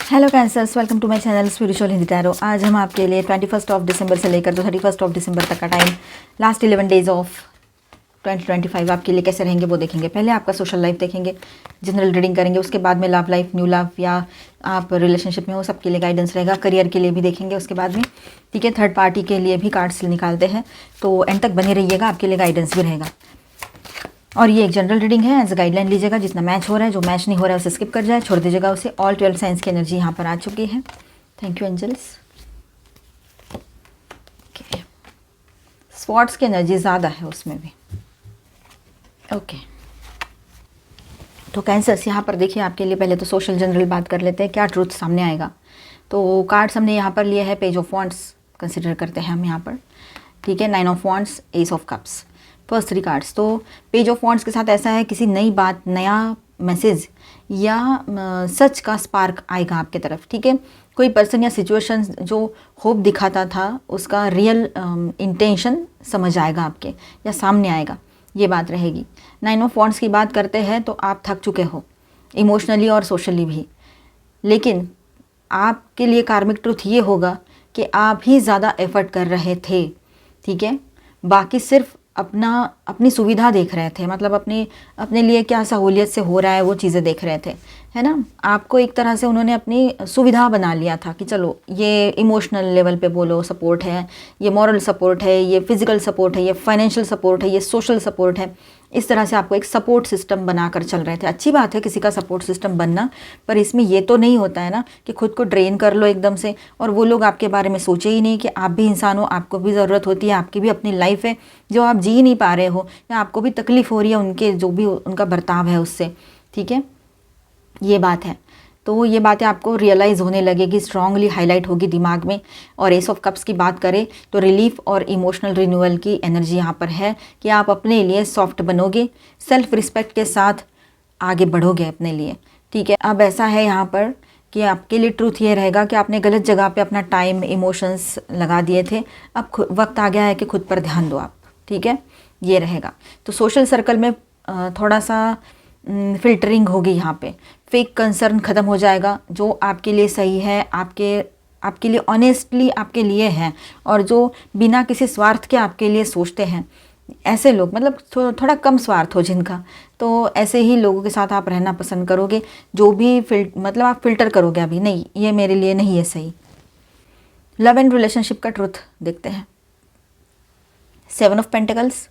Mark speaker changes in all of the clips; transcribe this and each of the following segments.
Speaker 1: Hello cancers, welcome to my channel spiritual Hindi tarot. आज हम आपके लिए 21 दिसंबर से लेकर 31 दिसंबर तक का टाइम, लास्ट 11 डेज ऑफ 2025 आपके लिए कैसे रहेंगे वो देखेंगे। पहले आपका सोशल लाइफ देखेंगे, जनरल रीडिंग करेंगे, उसके बाद में लव लाइफ, न्यू लव या आप रिलेशनशिप में हो, सबके लिए गाइडेंस रहेगा। करियर के लिए भी देखेंगे उसके बाद में, ठीक है। थर्ड पार्टी के लिए भी कार्ड्स निकालते हैं, तो एंड तक बने रहिएगा, आपके लिए गाइडेंस भी रहेगा। और ये एक जनरल रीडिंग है, एज अ गाइडलाइन लीजिएगा। जितना मैच हो रहा है, जो मैच नहीं हो रहा है उसे स्किप कर जाए, छोड़ दीजिएगा उसे। ऑल 12 साइंस की एनर्जी यहाँ पर आ चुकी है। Thank you angels. स्वॉर्ड्स की एनर्जी ज़्यादा है उसमें भी। ओके तो कैंसर्स यहाँ पर देखिए आपके लिए पहले तो सोशल जनरल बात कर लेते हैं, क्या ट्रूथ सामने आएगा। तो कार्ड्स हमने यहाँ पर लिए है, पेज ऑफ वॉन्ड्स कंसिडर करते हैं हम यहाँ पर, ठीक है। 9 of wands, S of cups, first 3 cards. तो पेज ऑफ वॉन्ड्स के साथ ऐसा है, किसी नई बात, नया मैसेज या सच का स्पार्क आएगा आपके तरफ, ठीक है। कोई पर्सन या सिचुएशन जो होप दिखाता था, उसका रियल इंटेंशन समझ आएगा आपके, या सामने आएगा, ये बात रहेगी। 9 ऑफ वॉन्ड्स की बात करते हैं तो आप थक चुके हो इमोशनली और सोशली भी, लेकिन आपके लिए कार्मिक ट्रूथ ये होगा कि आप ही ज़्यादा एफर्ट कर रहे थे, ठीक है। बाकी सिर्फ अपनी सुविधा देख रहे थे, मतलब अपने लिए क्या सहूलियत से हो रहा है वो चीज़ें देख रहे थे, है ना। आपको एक तरह से उन्होंने अपनी सुविधा बना लिया था कि चलो ये इमोशनल लेवल पे बोलो सपोर्ट है, ये मॉरल सपोर्ट है, ये फिजिकल सपोर्ट है, ये फाइनेंशियल सपोर्ट है, ये सोशल सपोर्ट है। इस तरह से आपको एक सपोर्ट सिस्टम बनाकर चल रहे थे। अच्छी बात है किसी का सपोर्ट सिस्टम बनना, पर इसमें ये तो नहीं होता है ना कि खुद को ड्रेन कर लो एकदम से, और वो लोग आपके बारे में सोचे ही नहीं कि आप भी इंसान हो, आपको भी ज़रूरत होती है, आपकी भी अपनी लाइफ है जो आप जी नहीं पा रहे हो, या आपको भी तकलीफ़ हो रही है उनके जो भी उनका बर्ताव है उससे, ठीक है। ये बात है, तो ये बातें आपको रियलाइज़ होने लगेगी, स्ट्रांगली हाईलाइट होगी दिमाग में। और एस ऑफ कप्स की बात करें तो रिलीफ और इमोशनल रिन्यूअल की एनर्जी यहाँ पर है कि आप अपने लिए सॉफ्ट बनोगे, सेल्फ रिस्पेक्ट के साथ आगे बढ़ोगे अपने लिए, ठीक है। अब ऐसा है यहाँ पर कि आपके लिए ट्रूथ ये रहेगा कि आपने गलत जगह पे अपना टाइम, इमोशंस लगा दिए थे। अब वक्त आ गया है कि खुद पर ध्यान दो आप, ठीक है, ये रहेगा। तो सोशल सर्कल में थोड़ा सा फिल्टरिंग होगी यहाँ पे, फेक कंसर्न ख़त्म हो जाएगा। जो आपके लिए सही है, आपके लिए ऑनेस्टली आपके लिए है, और जो बिना किसी स्वार्थ के आपके लिए सोचते हैं, ऐसे लोग, मतलब थोड़ा कम स्वार्थ हो जिनका, तो ऐसे ही लोगों के साथ आप रहना पसंद करोगे। जो भी मतलब आप फिल्टर करोगे, अभी नहीं, ये मेरे लिए नहीं है सही। लव एंड रिलेशनशिप का ट्रुथ देखते हैं। 7 of pentacles,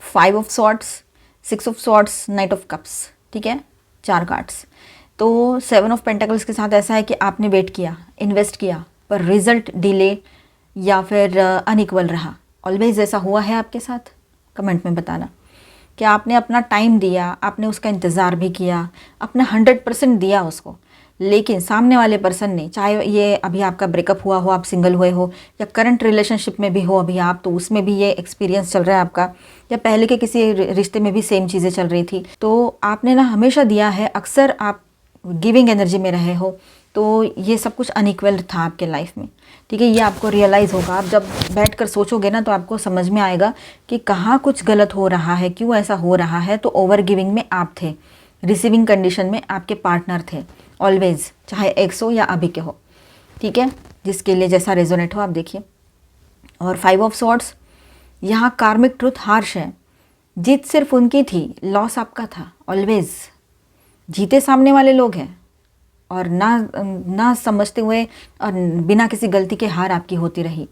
Speaker 1: 5 of swords, 6 of swords, knight of cups, ठीक है, 4 कार्ड्स। तो 7 ऑफ पेंटिकल्स के साथ ऐसा है कि आपने वेट किया, इन्वेस्ट किया, पर रिजल्ट डिले या फिर अनइक्वल रहा। ऑलवेज ऐसा हुआ है आपके साथ? कमेंट में बताना कि आपने अपना टाइम दिया, आपने उसका इंतज़ार भी किया, अपना 100% दिया उसको, लेकिन सामने वाले पर्सन ने, चाहे ये अभी आपका ब्रेकअप हुआ हो, आप सिंगल हुए हो, या करंट रिलेशनशिप में भी हो अभी आप, तो उसमें भी ये एक्सपीरियंस चल रहा है आपका, या पहले के किसी रिश्ते में भी सेम चीज़ें चल रही थी, तो आपने ना हमेशा दिया है, अक्सर आप गिविंग एनर्जी में रहे हो, तो ये सब कुछ अनइक्वल था आपके लाइफ में, ठीक है। ये आपको रियलाइज़ होगा, आप जब बैठ कर सोचोगे ना तो आपको समझ में आएगा कि कहाँ कुछ गलत हो रहा है, क्यों ऐसा हो रहा है। तो ओवर गिविंग में आप थे, रिसीविंग कंडीशन में आपके पार्टनर थे ऑलवेज, चाहे एक्स हो या अभी के हो, ठीक है, जिसके लिए जैसा रेजोनेट हो आप देखिए। और 5 ऑफ सॉर्ड्स, यहाँ कार्मिक ट्रुथ हार्श है। जीत सिर्फ उनकी थी, लॉस आपका था। ऑलवेज जीते सामने वाले लोग हैं, और ना समझते हुए और बिना किसी गलती के हार आपकी होती रही।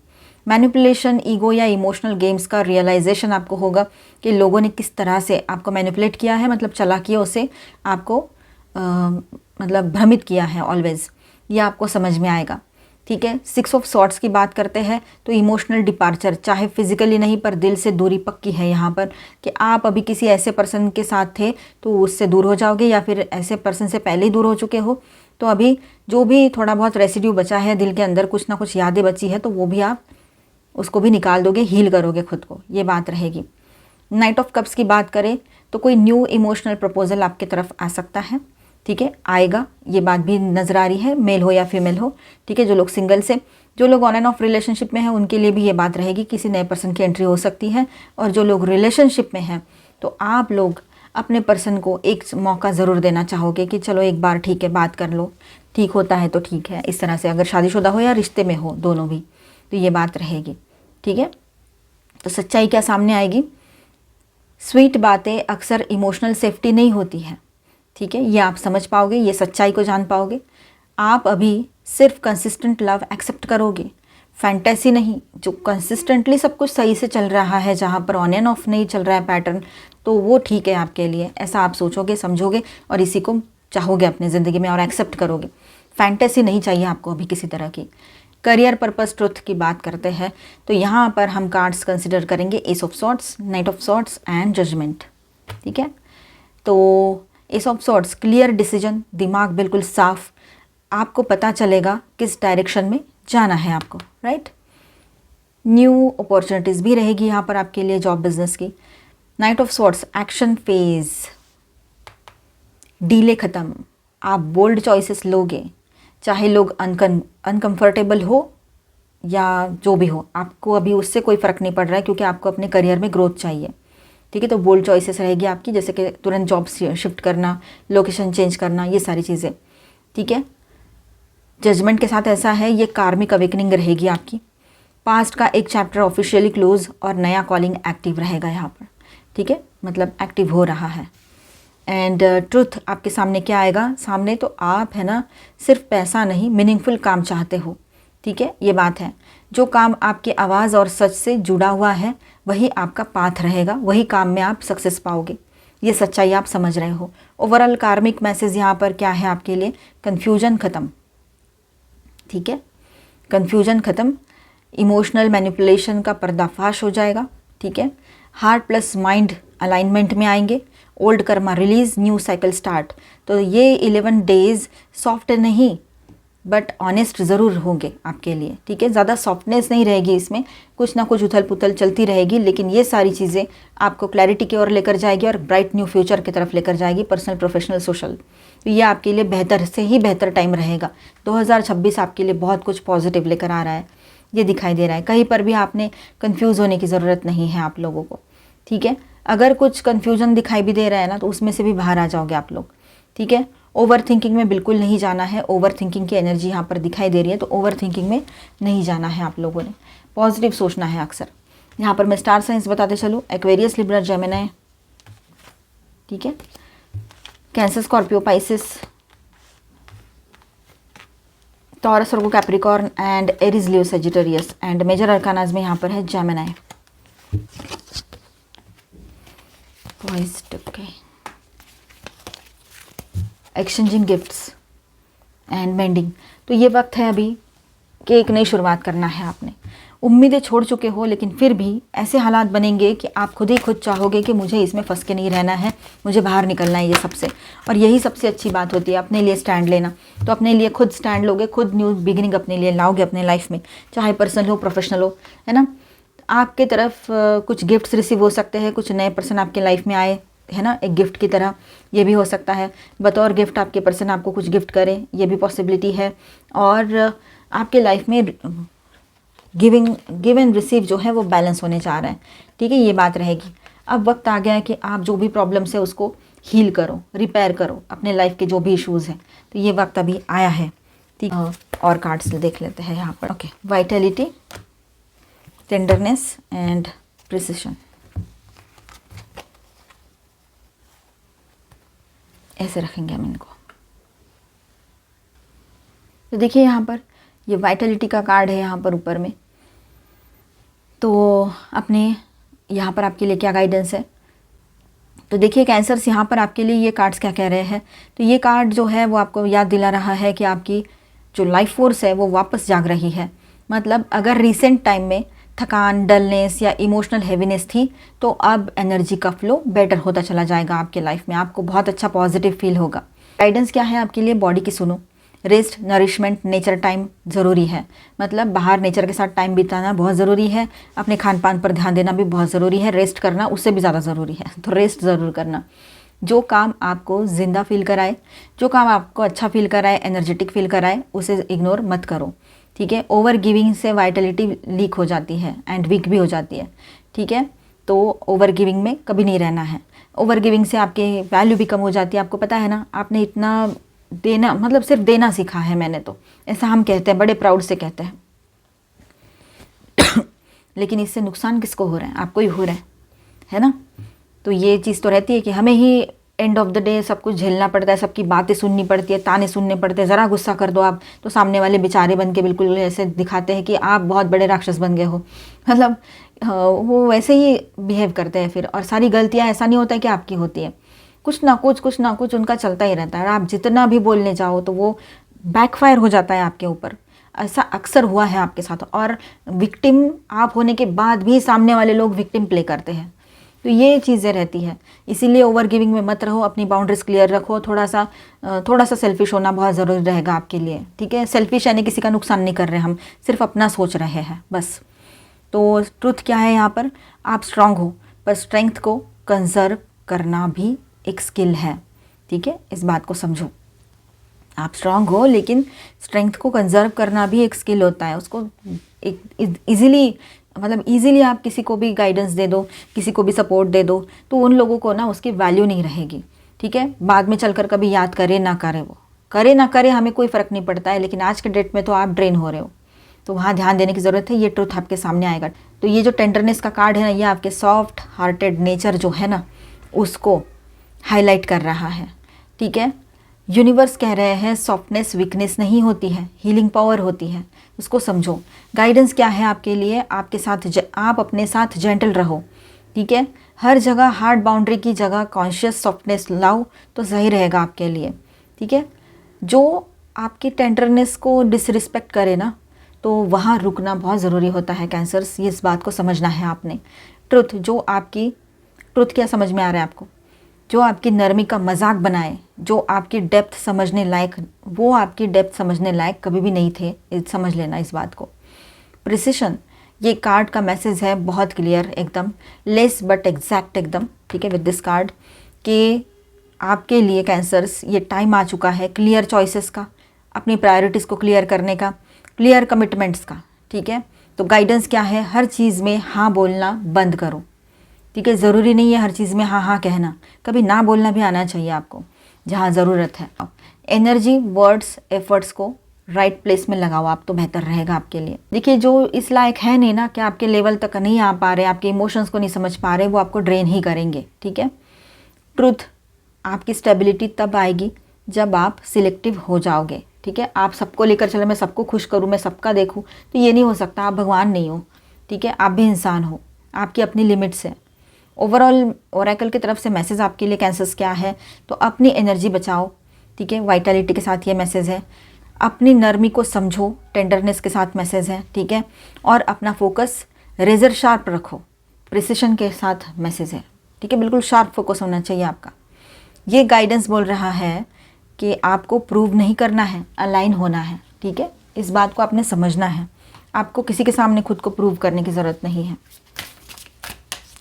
Speaker 1: मैनिपुलेशन, ईगो या इमोशनल गेम्स का रियलाइजेशन आपको होगा कि लोगों ने किस तरह से आपको मैनिपुलेट किया है, मतलब चालाकियों से आपको मतलब भ्रमित किया है ऑलवेज, ये आपको समझ में आएगा, ठीक है। 6 ऑफ सॉर्ड्स की बात करते हैं तो इमोशनल डिपार्चर, चाहे फिजिकली नहीं पर दिल से दूरी पक्की है यहाँ पर, कि आप अभी किसी ऐसे पर्सन के साथ थे तो उससे दूर हो जाओगे, या फिर ऐसे पर्सन से पहले ही दूर हो चुके हो, तो अभी जो भी थोड़ा बहुत रेसिड्यू बचा है दिल के अंदर, कुछ ना कुछ यादें बची है, तो वो भी आप उसको भी निकाल दोगे, हील करोगे खुद को, ये बात रहेगी। नाइट ऑफ कप्स की बात करें तो कोई न्यू इमोशनल प्रपोजल आपके तरफ आ सकता है, ठीक है, आएगा, ये बात भी नज़र आ रही है, मेल हो या फीमेल हो, ठीक है। जो लोग सिंगल से, जो लोग ऑन एंड ऑफ रिलेशनशिप में हैं, उनके लिए भी ये बात रहेगी, किसी नए पर्सन की एंट्री हो सकती है। और जो लोग रिलेशनशिप में हैं, तो आप लोग अपने पर्सन को एक मौका ज़रूर देना चाहोगे कि चलो एक बार ठीक है बात कर लो, ठीक होता है तो ठीक है, इस तरह से, अगर शादीशुदा हो या रिश्ते में हो, दोनों भी, तो ये बात रहेगी। ठीक है, तो सच्चाई क्या सामने आएगी? स्वीट बातें अक्सर इमोशनल सेफ्टी नहीं होती है। ठीक है, ये आप समझ पाओगे, ये सच्चाई को जान पाओगे। आप अभी सिर्फ कंसिस्टेंट लव एक्सेप्ट करोगे, फैंटेसी नहीं। जो कंसिस्टेंटली सब कुछ सही से चल रहा है, जहाँ पर ऑन एंड ऑफ नहीं चल रहा है पैटर्न, तो वो ठीक है आपके लिए, ऐसा आप सोचोगे, समझोगे और इसी को चाहोगे अपनी ज़िंदगी में और एक्सेप्ट करोगे। फैंटेसी नहीं चाहिए आपको अभी किसी तरह की। करियर पर्पस ट्रुथ की बात करते हैं तो यहाँ पर हम कार्ड्स कंसिडर करेंगे ace of swords, knight of swords and judgement. ठीक है, तो ace of swords clear decision, दिमाग बिल्कुल साफ, आपको पता चलेगा किस डायरेक्शन में जाना है आपको, राइट। न्यू अपॉर्चुनिटीज़ भी रहेगी यहाँ पर आपके लिए जॉब बिजनेस की। Night of swords action phase, delay ख़त्म, आप बोल्ड चॉइसेस लोगे, चाहे लोग अनकंफर्टेबल हो या जो भी हो, आपको अभी उससे कोई फ़र्क नहीं पड़ रहा है, क्योंकि आपको अपने करियर में ग्रोथ चाहिए। ठीक है, तो बोल्ड चॉइसेस रहेगी आपकी, जैसे कि तुरंत जॉब शिफ्ट करना, लोकेशन चेंज करना, ये सारी चीज़ें। ठीक है, जजमेंट के साथ ऐसा है, ये कार्मिक अवेकनिंग रहेगी आपकी। पास्ट का एक चैप्टर ऑफिशियली क्लोज और नया कॉलिंग एक्टिव रहेगा यहाँ पर। ठीक है, मतलब एक्टिव हो रहा है। एंड ट्रुथ आपके सामने क्या आएगा? सामने तो आप है ना, सिर्फ पैसा नहीं, मीनिंगफुल काम चाहते हो। ठीक है, ये बात है। जो काम आपकी आवाज़ और सच से जुड़ा हुआ है वही आपका पाथ रहेगा, वही काम में आप सक्सेस पाओगे। ये सच्चाई आप समझ रहे हो। ओवरऑल कार्मिक मैसेज यहाँ पर क्या है आपके लिए? कन्फ्यूजन ख़त्म। ठीक है, कन्फ्यूजन ख़त्म, इमोशनल मैनिपुलेशन का पर्दाफाश हो जाएगा। ठीक है, हार्ट प्लस माइंड अलाइनमेंट में आएंगे, old Karma release, new cycle start. तो ये 11 डेज़ सॉफ्ट नहीं बट ऑनेस्ट ज़रूर होंगे आपके लिए। ठीक है, ज़्यादा सॉफ्टनेस नहीं रहेगी इसमें, कुछ ना कुछ उथल पुथल चलती रहेगी, लेकिन ये सारी चीज़ें आपको क्लैरिटी की ओर लेकर जाएगी और ब्राइट न्यू फ्यूचर की तरफ लेकर जाएगी, पर्सनल, प्रोफेशनल, सोशल। तो ये आपके लिए बेहतर से ही बेहतर टाइम रहेगा। 2026 आपके लिए बहुत कुछ पॉजिटिव लेकर आ रहा है, ये दिखाई दे रहा है। कहीं पर भी आपने कन्फ्यूज़ होने की ज़रूरत नहीं है आप लोगों को। ठीक है, अगर कुछ कन्फ्यूजन दिखाई भी दे रहा है ना, तो उसमें से भी बाहर आ जाओगे आप लोग। ठीक है, ओवर थिंकिंग में बिल्कुल नहीं जाना है। ओवर थिंकिंग की एनर्जी यहाँ पर दिखाई दे रही है, तो ओवर थिंकिंग में नहीं जाना है आप लोगों ने, पॉजिटिव सोचना है अक्सर। यहाँ पर मैं स्टार साइंस बताते चलूँ, एक्वेरियस, लिब्रा, जेमिनी। ठीक है, Cancer, Scorpio, Pisces, Taurus, Virgo, Capricorn and Aries, Leo, Sagittarius. And major arcanas में यहाँ पर है Gemini. Okay, exchanging gifts and mending. तो ये वक्त है अभी कि एक नई शुरुआत करना है आपने। उम्मीदें छोड़ चुके हो, लेकिन फिर भी ऐसे हालात बनेंगे कि आप खुद ही खुद चाहोगे कि मुझे इसमें फंस के नहीं रहना है, मुझे बाहर निकलना है ये सबसे। और यही सबसे अच्छी बात होती है, अपने लिए स्टैंड लेना। तो अपने लिए खुद स्टैंड लोगे, खुद न्यू बिगिनिंग अपने लिए लाओगे अपने लाइफ में, चाहे पर्सनल हो, प्रोफेशनल हो, है ना। आपके तरफ कुछ गिफ्ट्स रिसीव हो सकते हैं, कुछ नए पर्सन आपके लाइफ में आए, है ना, एक गिफ्ट की तरह। ये भी हो सकता है बतौर गिफ्ट आपके पर्सन आपको कुछ गिफ्ट करे, ये भी पॉसिबिलिटी है। और आपके लाइफ में गिव एंड रिसीव जो है वो बैलेंस होने जा रहा है। ठीक है, ये बात रहेगी। अब वक्त आ गया है कि आप जो भी प्रॉब्लम्स है उसको हील करो, रिपेयर करो, अपने लाइफ के जो भी इश्यूज़ हैं। तो ये वक्त अभी आया है। ठीक है, और कार्ड्स देख लेते हैं यहाँ पर। Okay, Vitality, tenderness and precision. ऐसे रखेंगे हम इनको। तो देखिए यहाँ पर ये वाइटलिटी का कार्ड है यहाँ पर ऊपर में। तो अपने यहाँ पर आपके लिए क्या गाइडेंस है? तो देखिए कैंसर्स, यहाँ पर आपके लिए ये कार्ड्स क्या कह रहे हैं। तो ये कार्ड जो है वो आपको याद दिला रहा है कि आपकी जो लाइफ फोर्स है वो वापस जाग रही है। मतलब अगर रिसेंट टाइम में थकान, डलनेस या इमोशनल हैवीनेस थी, तो अब एनर्जी का फ्लो बेटर होता चला जाएगा आपके लाइफ में, आपको बहुत अच्छा पॉजिटिव फील होगा। गाइडेंस क्या है आपके लिए? बॉडी की सुनो, रेस्ट, नरिशमेंट, नेचर टाइम ज़रूरी है। मतलब बाहर नेचर के साथ टाइम बिताना बहुत ज़रूरी है, अपने खान पान पर ध्यान देना भी बहुत ज़रूरी है, रेस्ट करना उससे भी ज़्यादा ज़रूरी है। तो रेस्ट ज़रूर करना। जो काम आपको ज़िंदा फील कराए, जो काम आपको अच्छा फील कराए, एनर्जेटिक फील कराए, उसे इग्नोर मत करो। ठीक है, ओवर गिविंग से वाइटलिटी लीक हो जाती है एंड वीक भी हो जाती है। ठीक है, तो ओवर गिविंग में कभी नहीं रहना है। ओवर गिविंग से आपकी वैल्यू भी कम हो जाती है। आपको पता है ना, आपने इतना देना, मतलब सिर्फ देना सीखा है मैंने, तो ऐसा हम कहते हैं, बड़े प्राउड से कहते हैं। लेकिन इससे नुकसान किसको हो रहा है? आपको ही हो रहा है ना। तो ये चीज़ तो रहती है कि हमें ही एंड ऑफ द डे सब कुछ झेलना पड़ता है, सबकी बातें सुननी पड़ती है, ताने सुनने पड़ते हैं। ज़रा गुस्सा कर दो आप तो सामने वाले बेचारे बन के बिल्कुल ऐसे दिखाते हैं कि आप बहुत बड़े राक्षस बन गए हो, मतलब वो वैसे ही बिहेव करते हैं फिर। और सारी गलतियाँ ऐसा नहीं होता है कि आपकी होती है, कुछ ना कुछ उनका चलता ही रहता है। आप जितना भी बोलने जाओ तो वो बैकफायर हो जाता है आपके ऊपर। ऐसा अक्सर हुआ है आपके साथ, और विक्टिम आप होने के बाद भी सामने वाले लोग विक्टिम प्ले करते हैं। तो ये चीज़ें रहती है, इसीलिए ओवर गिविंग में मत रहो, अपनी बाउंड्रीज क्लियर रखो। थोड़ा सा सेल्फिश होना बहुत ज़रूरी रहेगा आपके लिए, ठीक है। सेल्फिश यानी किसी का नुकसान नहीं कर रहे हम, सिर्फ अपना सोच रहे हैं बस। तो ट्रुथ क्या है यहाँ पर? आप स्ट्रांग हो, पर स्ट्रेंथ को कंजर्व करना भी एक स्किल है, ठीक है। इस बात को समझो, आप स्ट्रांग हो लेकिन स्ट्रेंथ को कंजर्व करना भी एक स्किल होता है। उसको एक ईज़िली आप किसी को भी गाइडेंस दे दो, किसी को भी सपोर्ट दे दो, तो उन लोगों को ना उसकी वैल्यू नहीं रहेगी, ठीक है। बाद में चलकर कभी याद करे ना करे, वो करे ना करे हमें कोई फ़र्क नहीं पड़ता है, लेकिन आज के डेट में तो आप ड्रेन हो रहे हो, तो वहाँ ध्यान देने की ज़रूरत है। ये ट्रुथ आपके सामने आएगा। तो ये जो टेंडरनेस का कार्ड है ना, ये आपके सॉफ्ट हार्टेड नेचर जो है ना, उसको हाईलाइट कर रहा है, ठीक है। यूनिवर्स कह रहे हैं सॉफ्टनेस वीकनेस नहीं होती है, हीलिंग पावर होती है, उसको समझो। गाइडेंस क्या है आपके लिए? आपके साथ आप अपने साथ जेंटल रहो, ठीक है। हर जगह हार्ड बाउंड्री की जगह कॉन्शियस सॉफ्टनेस लाओ तो सही रहेगा आपके लिए, ठीक है। जो आपकी टेंडरनेस को डिसरिस्पेक्ट करे ना, तो वहाँ रुकना बहुत ज़रूरी होता है कैंसर्स। ये इस बात को समझना है आपने। ट्रुथ क्या समझ में आ रहा है आपको? जो आपकी नरमी का मजाक बनाए, जो आपकी डेप्थ समझने लायक, वो आपकी डेप्थ समझने लायक कभी भी नहीं थे, समझ लेना इस बात को। प्रिसिशन, ये कार्ड का मैसेज है बहुत क्लियर एकदम, लेस बट एग्जैक्ट एकदम, ठीक है। विद दिस कार्ड कि आपके लिए कैंसर्स ये टाइम आ चुका है क्लियर चॉइसेस का, अपनी प्रायोरिटीज़ को क्लियर करने का, क्लियर कमिटमेंट्स का, ठीक है। तो गाइडेंस क्या है? हर चीज़ में हाँ बोलना बंद करो, ठीक है। ज़रूरी नहीं है हर चीज़ में हाँ हाँ कहना, कभी ना बोलना भी आना चाहिए आपको जहाँ ज़रूरत है। एनर्जी, वर्ड्स, एफर्ट्स को राइट प्लेस में लगाओ आप, तो बेहतर रहेगा आपके लिए। देखिए, जो इस लायक है नहीं ना, कि आपके लेवल तक नहीं आ पा रहे, आपके इमोशंस को नहीं समझ पा रहे, वो आपको ड्रेन ही करेंगे, ठीक है। ट्रुथ, आपकी स्टेबिलिटी तब आएगी जब आप सिलेक्टिव हो जाओगे, ठीक है। आप सबको लेकर चलो, मैं सबको खुश करूँ, मैं सबका देखूँ, तो ये नहीं हो सकता। आप भगवान नहीं हो, ठीक है। आप भी इंसान हो, आपकी अपनी लिमिट्स है। ओवरऑल ओरेकल की तरफ से मैसेज आपके लिए कैंसर्स क्या है? तो अपनी एनर्जी बचाओ, ठीक है, वाइटलिटी के साथ ये मैसेज है। अपनी नरमी को समझो, टेंडरनेस के साथ मैसेज है, ठीक है। और अपना फोकस रेजर शार्प रखो, प्रिसिशन के साथ मैसेज है, ठीक है। बिल्कुल शार्प फोकस होना चाहिए आपका। ये गाइडेंस बोल रहा है कि आपको प्रूव नहीं करना है, अलाइन होना है, ठीक है। इस बात को आपने समझना है। आपको किसी के सामने खुद को प्रूव करने की ज़रूरत नहीं है।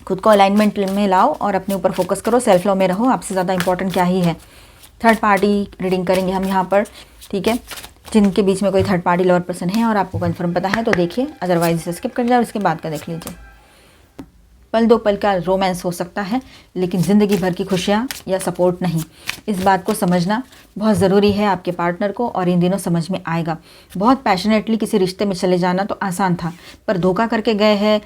Speaker 1: खुद को अलाइनमेंट में लाओ और अपने ऊपर फोकस करो, सेल्फ लव में रहो। आपसे ज़्यादा इंपॉर्टेंट क्या ही है। थर्ड पार्टी रीडिंग करेंगे हम यहाँ पर, ठीक है। जिनके बीच में कोई थर्ड पार्टी लवर पर्सन है और आपको कंफर्म पता है तो देखिए, अदरवाइज इसे स्किप कर जाओ, इसके बाद का देख लीजिए। पल दो पल का रोमांस हो सकता है, लेकिन ज़िंदगी भर की खुशियाँ या सपोर्ट नहीं। इस बात को समझना बहुत ज़रूरी है आपके पार्टनर को, और इन दिनों समझ में आएगा। बहुत पैशनेटली किसी रिश्ते में चले जाना तो आसान था, पर धोखा करके गए हैं,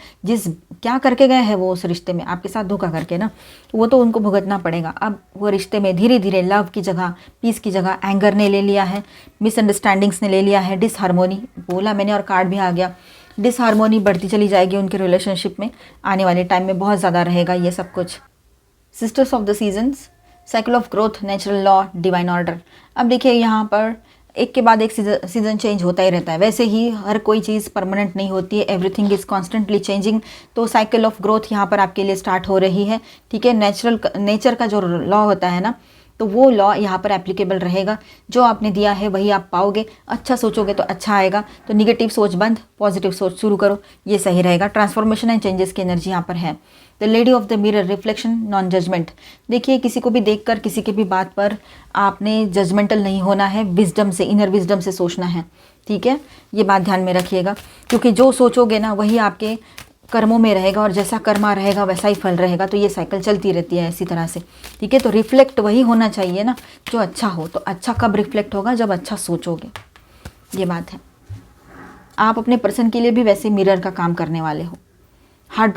Speaker 1: क्या करके गए हैं वो उस रिश्ते में आपके साथ धोखा करके ना, वो तो उनको भुगतना पड़ेगा। अब वो रिश्ते में धीरे धीरे लव की जगह, पीस की जगह एंगर ने ले लिया है, मिसअंडरस्टैंडिंग्स ने ले लिया है, डिसहार्मोनी बोला मैंने और कार्ड भी आ गया। डिसहार्मोनी बढ़ती चली जाएगी उनके रिलेशनशिप में, आने वाले टाइम में बहुत ज़्यादा रहेगा ये सब कुछ। Sisters of the seasons, cycle of growth, natural law, divine order. अब देखिए, यहाँ पर एक के बाद एक सीज़न चेंज होता ही रहता है। वैसे ही हर कोई चीज़ परमानेंट नहीं होती है, एवरीथिंग इज़ कॉन्स्टेंटली चेंजिंग। तो साइकिल ऑफ ग्रोथ यहाँ पर आपके लिए स्टार्ट हो रही है, ठीक है। नेचर का जो लॉ होता है ना, तो वो लॉ यहाँ पर एप्लीकेबल रहेगा। जो आपने दिया है वही आप पाओगे। अच्छा सोचोगे तो अच्छा आएगा, तो निगेटिव सोच बंद, पॉजिटिव सोच शुरू करो, ये सही रहेगा। ट्रांसफॉर्मेशन एंड चेंजेस की एनर्जी यहाँ पर है। The lady of the mirror, reflection, non judgement. देखिए, किसी को भी देखकर, किसी की भी बात पर आपने जजमेंटल नहीं होना है, विजडम से, इनर विजडम से सोचना है, ठीक है। ये बात ध्यान में रखिएगा, क्योंकि जो सोचोगे ना वही आपके कर्मों में रहेगा और जैसा कर्मा रहेगा वैसा ही फल रहेगा। तो ये साइकिल चलती रहती है इसी तरह से, ठीक है। तो रिफ्लेक्ट वही होना चाहिए ना जो अच्छा हो। तो अच्छा कब रिफ्लेक्ट होगा? जब अच्छा सोचोगे, ये बात है। आप अपने पर्सन के लिए भी वैसे मिरर का काम करने वाले हो। Heart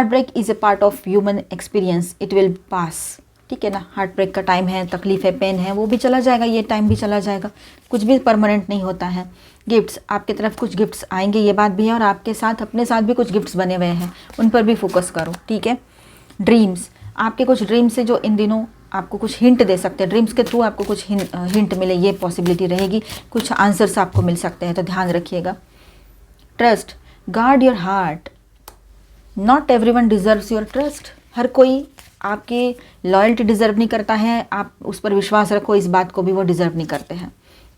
Speaker 1: break is a part of human experience, it will pass, ठीक है ना। हार्ट ब्रेक का टाइम है, तकलीफ है, पेन है, वो भी चला जाएगा, ये टाइम भी चला जाएगा, कुछ भी परमानेंट नहीं होता है। गिफ्ट्स, आपकी तरफ कुछ गिफ्ट्स आएंगे, ये बात भी है। और आपके साथ, अपने साथ भी कुछ गिफ्ट्स बने हुए हैं, उन पर भी फोकस करो, ठीक है। ड्रीम्स, आपके कुछ ड्रीम्स से जो इन दिनों आपको कुछ हिंट दे सकते हैं, ड्रीम्स के थ्रू आपको कुछ हिंट मिले, ये पॉसिबिलिटी रहेगी। कुछ आंसर्स आपको मिल सकते हैं, तो ध्यान रखिएगा। Trust, guard your heart, not everyone deserves your trust. हर कोई आपकी लॉयल्टी डिज़र्व नहीं करता है, आप उस पर विश्वास रखो, इस बात को भी वो डिज़र्व नहीं करते हैं।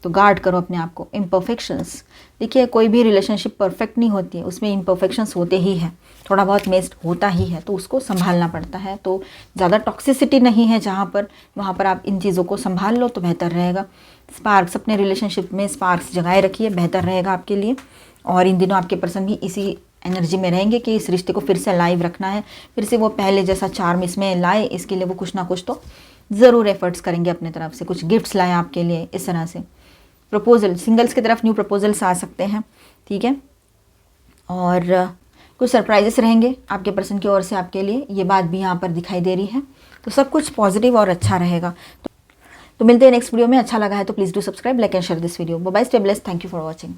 Speaker 1: तो गार्ड करो अपने आप को। इम्परफेक्शंस, देखिए कोई भी रिलेशनशिप परफेक्ट नहीं होती है, उसमें इम्परफेक्शंस होते ही हैं, थोड़ा बहुत मेस्ट होता ही है, तो उसको संभालना पड़ता है। तो ज़्यादा टॉक्सिसिटी नहीं है जहाँ पर, वहाँ पर आप इन चीज़ों को संभाल लो तो बेहतर रहेगा। स्पार्क्स, अपने रिलेशनशिप में स्पार्क्स जगाए रखिए, बेहतर रहेगा आपके लिए। और इन दिनों आपके पर्सन भी इसी एनर्जी में रहेंगे कि इस रिश्ते को फिर से लाइव रखना है, फिर से वो पहले जैसा चार्म इसमें लाए। इसके लिए वो कुछ ना कुछ तो ज़रूर एफर्ट्स करेंगे अपने तरफ से, कुछ गिफ्ट्स लाए आपके लिए, इस तरह से। प्रपोजल, सिंगल्स की तरफ न्यू प्रपोजल्स आ सकते हैं, ठीक है। और कुछ सरप्राइजेस रहेंगे आपके पर्सन की ओर से आपके लिए, ये बात भी यहाँ पर दिखाई दे रही है। तो सब कुछ पॉजिटिव और अच्छा रहेगा। तो मिलते हैं नेक्स्ट वीडियो में। अच्छा लगा है तो please do subscribe, like and share this video. Bye bye, stay blessed, thank you for watching.